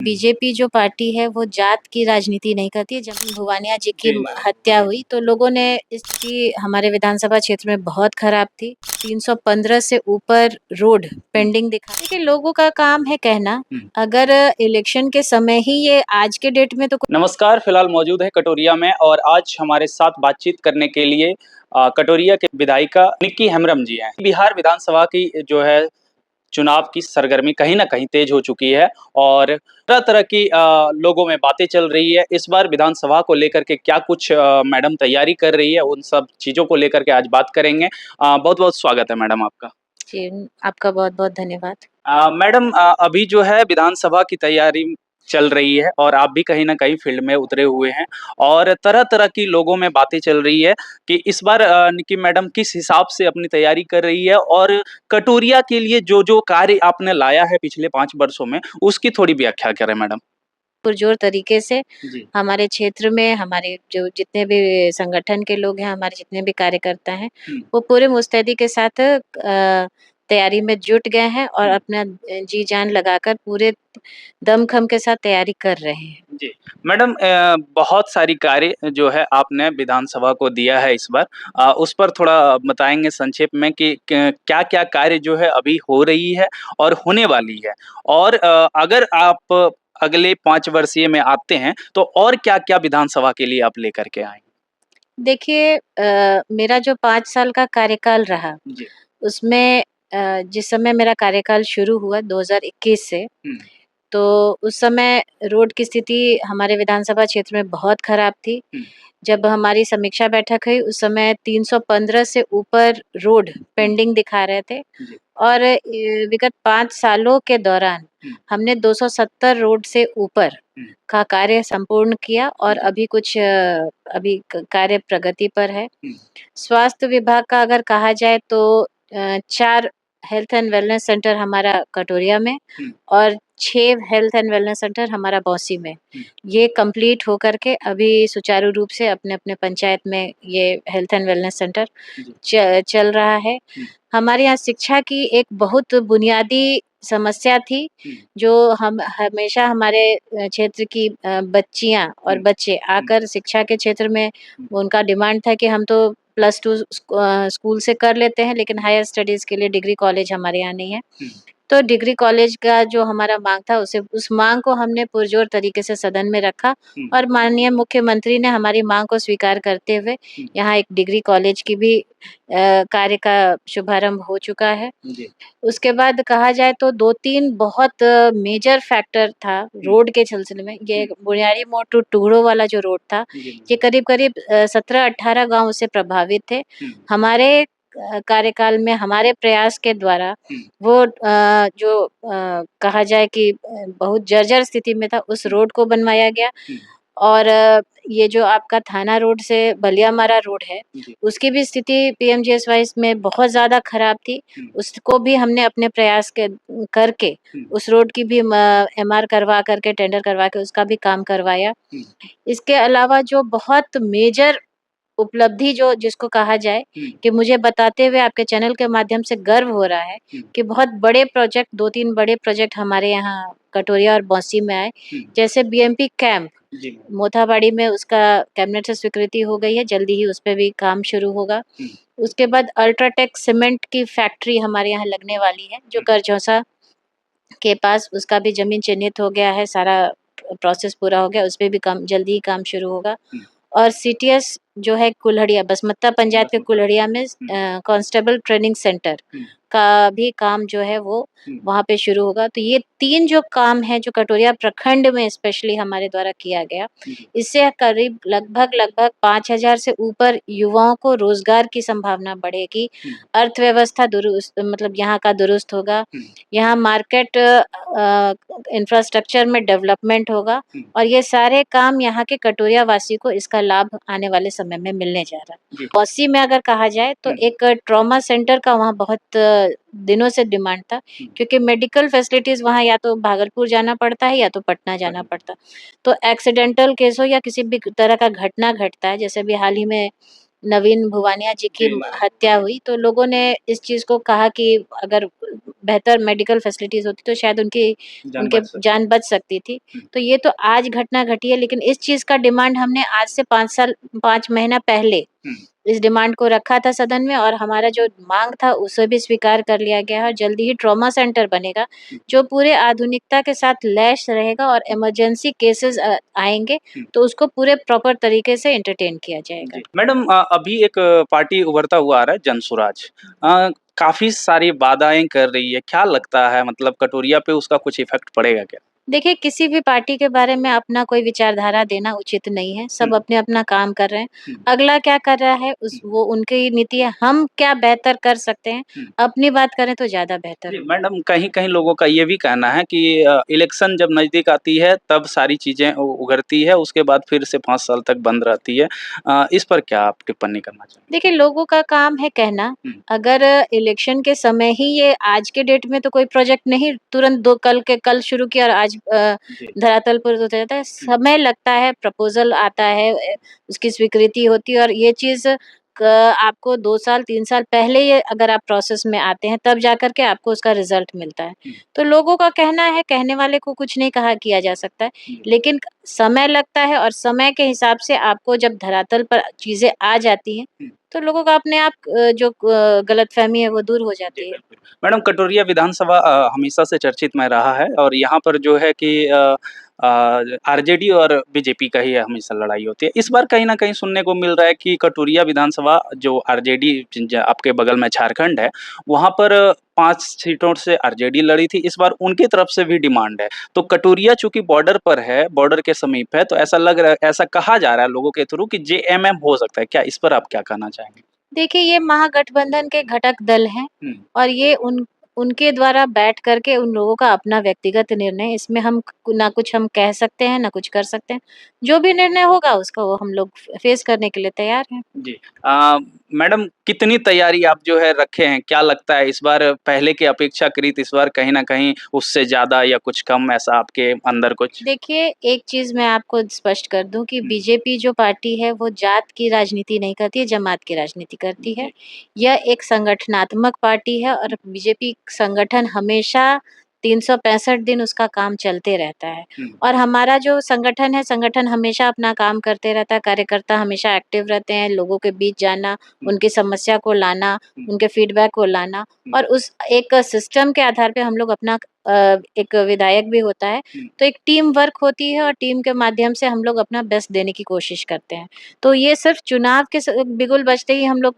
BJP जो party है वो जात की राजनीति नहीं करती है। जब भुवानिया जी की जी। हत्या हुई तो लोगों ने इसकी हमारे विधानसभा क्षेत्र में बहुत खराब थी। 315 से ऊपर रोड पेंडिंग दिखा। देखिए लोगों का काम है कहना, अगर इलेक्शन के समय ही ये आज के डेट में तो नमस्कार, फिलहाल मौजूद है कटोरिया में और आज हमारे साथ बातचीत करने के लिए कटोरिया के विधायिका निक्की हेम्ब्रम जी हैं। बिहार विधानसभा की जो है चुनाव की सरगर्मी कहीं न कहीं तेज हो चुकी है और तरह-तरह की लोगों में बातें चल रही है। इस बार विधानसभा को लेकर के क्या कुछ मैडम तैयारी कर रही है, उन सब चीज़ों को लेकर के आज बात करेंगे। बहुत-बहुत स्वागत है मैडम आपका। जी, आपका बहुत-बहुत धन्यवाद। मैडम अभी जो है विधानसभा की तैयारी चल रही है और आप भी कहीं न कहीं फ़ील्ड में उतरे हुए हैं और तरह-तरह की लोगों में बातें चल रही है कि इस बार निक्की मैडम किस हिसाब से अपनी तैयारी कर रही है और कटोरिया के लिए जो-जो कार्य आपने लाया है पिछले 5 वर्षों में, उसकी थोड़ी व्याख्या करें मैडम? पुरजोर तरीके से जी। हमारे क्षेत्र में हमारे जो जितने भी संगठन के लोग हैं, हमारे जितने भी कार्यकर्ता हैं, हुँ, वो पूरे मुस्तैदी के साथ तैयारी में जुट गए हैं और हुँ। अपना जी जान लगाकर पूरे दमखम के साथ तैयारी कर रहे हैं। जी। मैडम बहुत सारी कार्य जो है आपने विधानसभा को दिया है इस बार। उस पर थोड़ा बताएँगे संक्षेप में कि क्या-क्या कार्य जो है अभी हो रही है और होने वाली है? और अगर आप अगले 5 वर्षीय में आते हैं, तो और क्या-क्या विधानसभा के लिए आप लेकर के आएँ? देखिए मेरा जो 5 साल का कार्यकाल रहा, जी। उसमें जिस समय मेरा कार्यकाल शुरू हुआ 2021 से, हुँ, तो उस समय रोड की स्थिति हमारे विधानसभा क्षेत्र में बहुत खराब थी। हुँ, जब हमारी समीक्षा बैठक हुई उस समय 315 से ऊपर रोड हुँ। पेंडिंग दिखा रहे थे जी। और विगत 5 सालों के दौरान हुँ, हमने 270 रोड से ऊपर हुँ। का कार्य संपूर्ण किया और जी। अभी कुछ अभी कार्य प्रगति पर है। हुँ, स्वास्थ्य विभाग का अगर कहा जाए तो 4 हेल्थ एंड वेलनेस सेंटर हमारा कटोरिया में हुँ, और 6 हेल्थ एंड वेलनेस सेंटर हमारा बौंसी में। हुँ। ये कंप्लीट होकर के अभी सुचारू रूप से अपने-अपने पंचायत में ये हेल्थ एंड वेलनेस सेंटर जी। चल रहा है। हुँ, हमारे यहाँ शिक्षा की एक बहुत बुनियादी समस्या थी, हुँ, जो हम हमेशा हमारे क्षेत्र की बच्चियाँ और हुँ, बच्चे हुँ, आकर शिक्षा के क्षेत्र में हुँ, उनका डिमांड था कि हम तो +2 स्कूल से कर लेते हैं, लेकिन हायर स्टडीज़ के लिए डिग्री कॉलेज हमारे यहाँ नहीं है। हुँ, तो डिग्री कॉलेज का जो हमारा माँग था उस माँग को हमने पुरज़ोर तरीके से सदन में रखा हुँ, और माननीय मुख्यमंत्री ने हमारी माँग को स्वीकार करते हुए हुँ। यहाँ एक डिग्री कॉलेज की भी कार्य का शुभारंभ हो चुका है। जी। उसके बाद कहा जाए तो 2-3 बहुत मेजर फैक्टर था हुँ, रोड के सिलसिले में। ये हुँ। बुनियादी मोड़ टू टुगड़ो वाला जो रोड था, जी, ये मैडम। करीब-करीब 17-18 गाँव उससे प्रभावित थे। हुँ, हमारे कार्यकाल में हमारे प्रयास के द्वारा हुँ, वो जो कहा जाए कि बहुत जर्जर स्थिति में था, उस हुँ, रोड को बनवाया गया हुँ। और ये जो आपका थाना रोड से बलियामारा रोड है, जी। उसकी भी स्थिति पीएमजीएसवाई में बहुत ज़्यादा खराब थी। हुँ, उसको भी हमने अपने प्रयास के करके हुँ, उस रोड की भी एमआर करवा कर के टेंडर करवा के उसका भी काम करवाया। हुँ, इसके अलावा जो बहुत मेजर उपलब्धि जो जिसको कहा जाए हुँ, कि मुझे बताते हुए आपके चैनल के माध्यम से गर्व हो रहा है हुँ, कि बहुत बड़े प्रोजेक्ट 2-3 बड़े प्रोजेक्ट हमारे यहाँ कटोरिया और बौंसी में आए। हुँ। जैसे बीएमपी कैंप जी, मैडम। मोथाबाड़ी में उसका कैबिनेट से स्वीकृति हो गई है, जल्दी ही उस पे भी काम शुरू होगा। हुँ, उसके बाद अल्ट्राटेक सीमेंट की फैक्ट्री हमारे यहाँ लगने वाली है, जो हुँ, करझौसा के पास उसका भी ज़मीन चिन्हित हो गया है, सारा प्रोसेस पूरा हो गया, उसपे भी काम जल्दी ही काम शुरू होगा। हुँ। और सीटीएस जो है कुल्हड़िया बसमत्ता पंचायत के बस बता कुल्हड़िया में हुँ, कांस्टेबल ट्रेनिंग सेंटर हुँ, का भी काम जो है वो हुँ, वहाँ पे शुरू होगा। तो ये 3 जो काम हैं जो कटोरिया प्रखंड में स्पेशली हमारे द्वारा किया गया, जी, इससे करीब लगभग 5,000 से ऊपर युवाओं को रोज़गार की संभावना बढ़ेगी। हुँ, अर्थव्यवस्था दुरुस्त मतलब यहाँ का दुरुस्त होगा। हुँ, यहाँ मार्केट इंफ्रास्ट्रक्चर में डेवलपमेंट होगा हुँ, और ये सारे काम यहाँ के कटोरिया वासी को इसका लाभ आने वाले समय में मिलने जा रहा है। जी, पॉसी में अगर कहा जाए तो हुँ, एक ट्रॉमा सेंटर का वहाँ बहुत दिनों से डिमांड था हुँ, क्योंकि मेडिकल फैसिलिटीज़ वहाँ या तो भागलपुर जाना पड़ता है या तो पटना जाना पटना। पड़ता। तो एक्सीडेंटल केस हो या किसी भी तरह का घटना घटता है, जैसे अभी हाल ही में नवीन भुवानिया जी की जी, मैडम। हत्या हुई, तो लोगों ने इस चीज़ को कहा कि अगर बेहतर मेडिकल फैसिलिटीज होती तो शायद जान उनके बच सकती। जान बच सकती थी। तो ये तो आज घटना घटी है, लेकिन इस चीज का डिमांड हमने आज से 5 महीना पहले इस डिमांड को रखा था सदन में, और हमारा जो मांग था उसे भी स्वीकार कर लिया गया है। और जल्दी ही ट्रॉमा सेंटर बनेगा जो पूरे आधुनिकता के साथ लैस रहेगा, और इमरजेंसी केसेस आएंगे तो उसको पूरे प्रॉपर तरीके से एंटरटेन किया जाएगा। जी। मैडम अभी एक पार्टी उभरता हुआ आ रहा है जनसुराज। काफ़ी सारी बाधाएँ कर रही है, क्या लगता है मतलब कटोरिया पे उसका कुछ इफ़ेक्ट पड़ेगा क्या? देखिए, किसी भी पार्टी के बारे में अपना कोई विचारधारा देना उचित नहीं है। सब अपने-अपना काम कर रहे हैं। अगला क्या कर रहा है वो उनकी नीति है। हम क्या बेहतर कर सकते हैं, अपनी बात करें तो ज़्यादा बेहतर जी, होगा। मैडम कहीं-कहीं लोगों का ये भी कहना है कि इलेक्शन जब नज़दीक आती है तब सारी चीज़ें उ उभरती है, उसके बाद फिर से 5 साल तक बंद रहती है। इस पर क्या आप टिप्पणी करना चाहेंगे? देखिए, लोगों का काम है कहना। अगर इलेक्शन के समय ही ये आज के डेट में तो कोई प्रोजेक्ट नहीं तुरंत दो कल शुरू किया और आज जी। धरातल पर उतर जाता है। समय लगता है, प्रपोज़ल आता है, उसकी स्वीकृति होती है, और ये चीज़ क आपको 2 साल 3 साल पहले ये अगर आप प्रोसेस में आते हैं तब जाकर के आपको उसका रिज़ल्ट मिलता है। तो लोगों का कहना है, कहने वाले को कुछ नहीं कहा किया जा सकता है, लेकिन समय लगता है, और समय के हिसाब से आपको जब धरातल पर चीज़ें आ जाती हैं, तो लोगों का अपने आप जो गलतफ़हमी है वो दूर हो जी, जाती है। बिल्कुल। मैडम कटोरिया विधानसभा हमेशा से चर्चित में रहा है और यहाँ पर जो है कि आरजेडी और बीजेपी का ही हमेशा लड़ाई होती है। इस बार कहीं न कहीं सुनने को मिल रहा है कि कटोरिया विधानसभा जो आरजेडी ज आपके बगल में झारखंड है, वहाँ पर 5 सीटों से आरजेडी लड़ी थी, इस बार उनकी तरफ से भी डिमांड है। तो कटोरिया चूँकि बॉर्डर पर है, बॉर्डर के समीप है, तो ऐसा लग रहा है ऐसा कहा जा रहा है लोगों के थ्रू कि जेएमएम हो सकता है। क्या इस पर आप क्या कहना चाहेंगे? देखिए, ये महागठबंधन के घटक दल हैं, हुँ। और ये उनके द्वारा बैठ कर के उन लोगों का अपना व्यक्तिगत निर्णय है। इसमें हम ना कुछ हम कह सकते हैं, ना कुछ कर सकते हैं। जो भी निर्णय होगा उसका वो हम लोग फेस करने के लिए तैयार हैं। जी। मैडम कितनी तैयारी आप जो है रखे हैं? क्या लगता है इस बार पहले के अपेक्षाकृत इस बार कहीं न कहीं उससे ज़्यादा या कुछ कम ऐसा आपके अंदर कुछ? देखिए, एक चीज़ मैं आपको स्पष्ट कर दूँ कि हुँ, बीजेपी जो पार्टी है वो जात की राजनीति नहीं करती है, जमात की राजनीति करती है। जी। यह एक संगठनात्मक पार्टी है, और बीजेपी संगठन हमेशा 365 दिन उसका काम चलते रहता है। हुँ, और हमारा जो संगठन है, संगठन हमेशा अपना काम करते रहता है, कार्यकर्ता हमेशा एक्टिव रहते हैं, लोगों के बीच जाना, हुँ, उनकी समस्या को लाना, हुँ, उनके फीडबैक को लाना, हुँ, और उस एक सिस्टम के आधार पे हम लोग अपना एक विधायक भी होता है, हुँ। तो एक टीम वर्क होती है, और टीम के माध्यम से हम लोग अपना बेस्ट देने की कोशिश करते हैं। तो ये सिर्फ़ चुनाव के बिगुल बजते ही हम लोग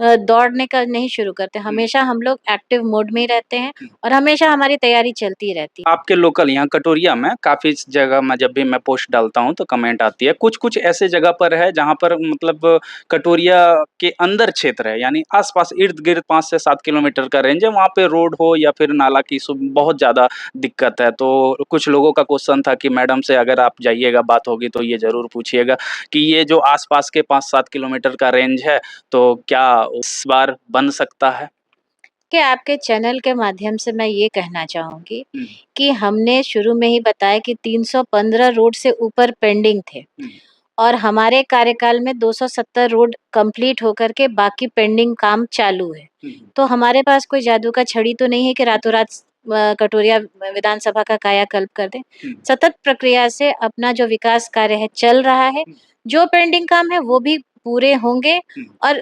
दौड़ने का नहीं शुरू करते, हुँ, हमेशा हम लोग एक्टिव मोड में ही रहते हैं, हुँ। और हमेशा हमारी तैयारी चलती रहती है। आपके लोकल यहाँ कटोरिया में काफ़ी जगह मैं जब भी मैं पोस्ट डालता हूँ तो कमेंट आती है। कुछ-कुछ ऐसे जगह पर है जहाँ पर मतलब कटोरिया के अंदर क्षेत्र है यानी आस-पास इर्द-गिर्द 5 से 7 किलोमीटर का रेंज है, वहाँ पे रोड हो या फिर नाला की बहुत ज़्यादा दिक्कत है। तो कुछ लोगों का क्वेश्चन था कि मैडम से अगर आप जाइएगा बात होगी तो ये ज़रूर पूछिएगा कि ये जो आस-पास के 5-7 किलोमीटर का रेंज है, तो क्या इस बार बन सकता है? कि आपके चैनल के माध्यम से मैं ये कहना चाहूँगी हुँ, कि हमने शुरू में ही बताया कि 315 रोड से ऊपर पेंडिंग थे, हुँ, और हमारे कार्यकाल में 270 रोड कंप्लीट होकर के बाकी पेंडिंग काम चालू है। हुँ, तो हमारे पास कोई जादू का छड़ी तो नहीं है कि जी, रातों-रात कटोरिया विधानसभा का कायाकल्प कर दें। हुँ, सतत प्रक्रिया से अपना जो विकास कार्य है चल रहा है। हुँ, जो पेंडिंग काम है वो भी पूरे होंगे, हुँ, और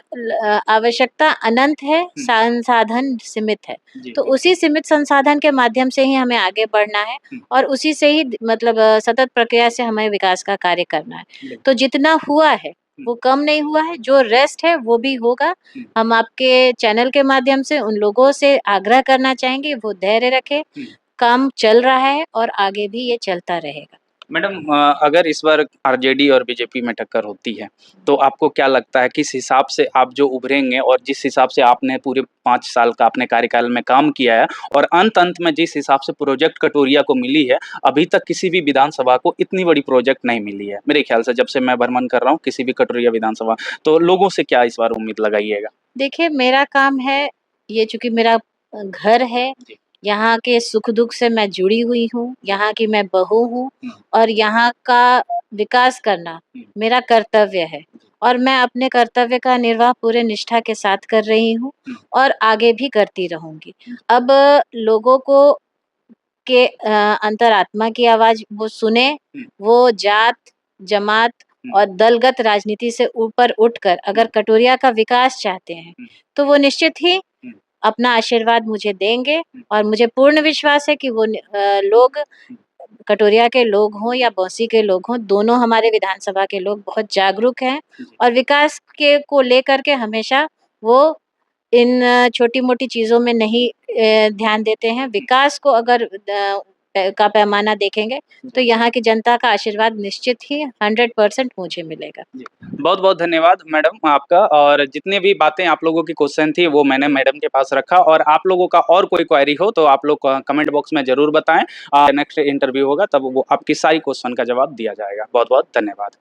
आवश्यकता अनंत है, हुँ, संसाधन सीमित है। जी, तो बिल्कुल। उसी सीमित संसाधन के माध्यम से ही हमें आगे बढ़ना है, हुँ, और उसी से ही मतलब सतत प्रक्रिया से हमें विकास का कार्य करना है। बिल्कुल। तो जितना हुआ है, हुँ, वो कम नहीं हुआ है, जो रेस्ट है वो भी होगा। हुँ, हम आपके चैनल के माध्यम से उन लोगों से आग्रह करना चाहेंगे, वो धैर्य रखें, हुँ। काम चल रहा है और आगे भी ये चलता रहेगा। मैडम अगर इस बार आरजेडी और बीजेपी में टक्कर होती है, तो आपको क्या लगता है किस हिसाब से आप जो उभरेंगे और जिस हिसाब से आपने पूरे 5 साल का अपने कार्यकाल में काम किया है और अंत-अंत में जिस हिसाब से प्रोजेक्ट कटोरिया को मिली है, अभी तक किसी भी विधानसभा को इतनी बड़ी प्रोजेक्ट नहीं मिली है। मेरे ख्याल से जब से मैं भ्रमण कर रहा हूँ किसी भी कटोरिया विधानसभा, तो लोगों से क्या इस बार उम्मीद लगाइएगा? देखिए, मेरा काम है, ये चूँकि मेरा घर है, जी। यहाँ के सुख-दुःख से मैं जुड़ी हुई हूँ, यहाँ की मैं बहू हूँ, हुँ, और यहाँ का विकास करना हुँ, मेरा कर्तव्य है। और मैं अपने कर्तव्य का निर्वाह पूरे निष्ठा के साथ कर रही हूँ और आगे भी करती रहूँगी। अब लोगों को के अंतरात्मा की आवाज़ वो सुने, वो जात, जमात और दलगत राजनीति से ऊपर उठकर अगर कटोरिया का विकास चाहते हैं, तो वो निश्चित ही अपना आशीर्वाद मुझे देंगे और मुझे पूर्ण विश्वास है कि वो लोग कटोरिया के लोग हों या बौंसी के लोग हों, दोनों हमारे विधानसभा के लोग बहुत जागरूक हैं और विकास के को लेकर के हमेशा वो इन छोटी-मोटी चीज़ों में नहीं ध्यान देते हैं। विकास को अगर का पैमाना देखेंगे, तो यहाँ की जनता का आशीर्वाद निश्चित ही 100% मुझे मिलेगा। जी। बहुत-बहुत धन्यवाद मैडम आपका, और जितनी भी बातें आप लोगों की क्वेश्चन थी वो मैंने मैडम के पास रखा, और आप लोगों का और कोई क्वेरी हो तो आप लोग कमेंट बॉक्स में ज़रूर बताएँ। नेक्स्ट इंटरव्यू होगा तब वो आपकी सारी क्वेश्चन का जवाब दिया जाएगा। बहुत-बहुत धन्यवाद।